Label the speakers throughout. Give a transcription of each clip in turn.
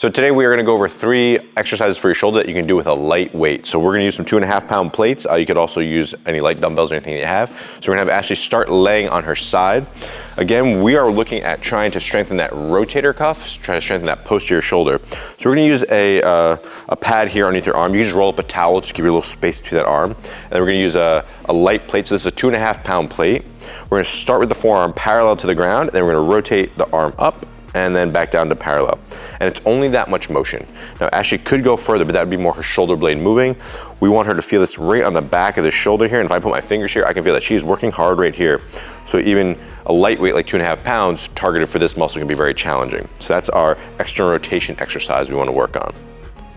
Speaker 1: So today we are gonna go over 3 exercises for your shoulder that you can do with a light weight. So we're gonna use some 2.5 pound plates. You could also use any light dumbbells or anything that you have. So we're gonna have Ashley start laying on her side. Again, we are looking at trying to strengthen that rotator cuff, trying to strengthen that posterior shoulder. So we're gonna use a pad here underneath your arm. You can just roll up a towel, just give you a little space between that arm. And then we're gonna use a light plate. So this is a 2.5 pound plate. We're gonna start with the forearm parallel to the ground, and then we're gonna rotate the arm up and then back down to parallel. And it's only that much motion. Now Ashley could go further, but that would be more her shoulder blade moving. We want her to feel this right on the back of the shoulder here. And if I put my fingers here, I can feel that she's working hard right here. So even a light weight like 2.5 pounds targeted for this muscle can be very challenging. So that's our external rotation exercise we want to work on.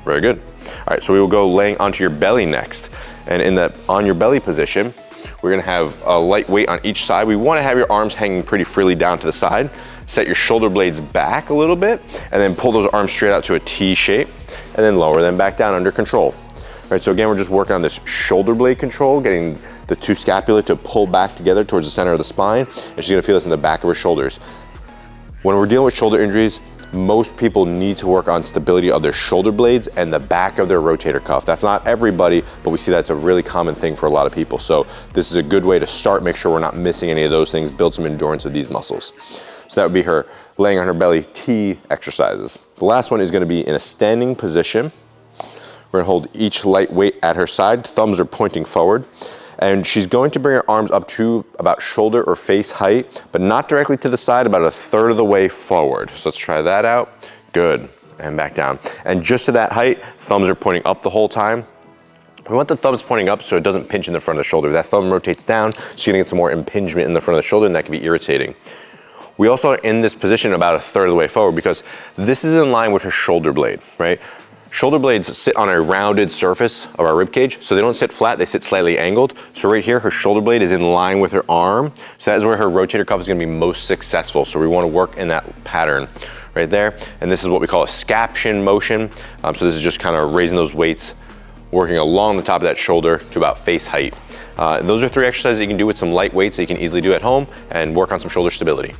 Speaker 1: Very good. All right, so we will go laying onto your belly next. And in that on your belly position, we're gonna have a light weight on each side. We wanna have your arms hanging pretty freely down to the side. Set your shoulder blades back a little bit, and then pull those arms straight out to a T shape, and then lower them back down under control. All right, so again, we're just working on this shoulder blade control, getting the 2 scapulae to pull back together towards the center of the spine, and she's gonna feel this in the back of her shoulders. When we're dealing with shoulder injuries, most people need to work on stability of their shoulder blades and the back of their rotator cuff. That's not everybody, but we see that's a really common thing for a lot of people. So this is a good way to start, make sure we're not missing any of those things, build some endurance of these muscles. So that would be her laying on her belly T exercises. The last one is gonna be in a standing position. We're gonna hold each light weight at her side, thumbs are pointing forward. And she's going to bring her arms up to about shoulder or face height, but not directly to the side, about 1/3 of the way forward. So let's try that out. Good, and back down. And just to that height, thumbs are pointing up the whole time. We want the thumbs pointing up so it doesn't pinch in the front of the shoulder. That thumb rotates down, so you're gonna get some more impingement in the front of the shoulder, and that can be irritating. We also are in this position about 1/3 of the way forward because this is in line with her shoulder blade, right? Shoulder blades sit on a rounded surface of our rib cage, so they don't sit flat, they sit slightly angled. So right here, her shoulder blade is in line with her arm. So that is where her rotator cuff is gonna be most successful. So we wanna work in that pattern right there. And this is what we call a scaption motion. So this is just kind of raising those weights, working along the top of that shoulder to about face height. Those are 3 exercises you can do with some light weights that you can easily do at home and work on some shoulder stability.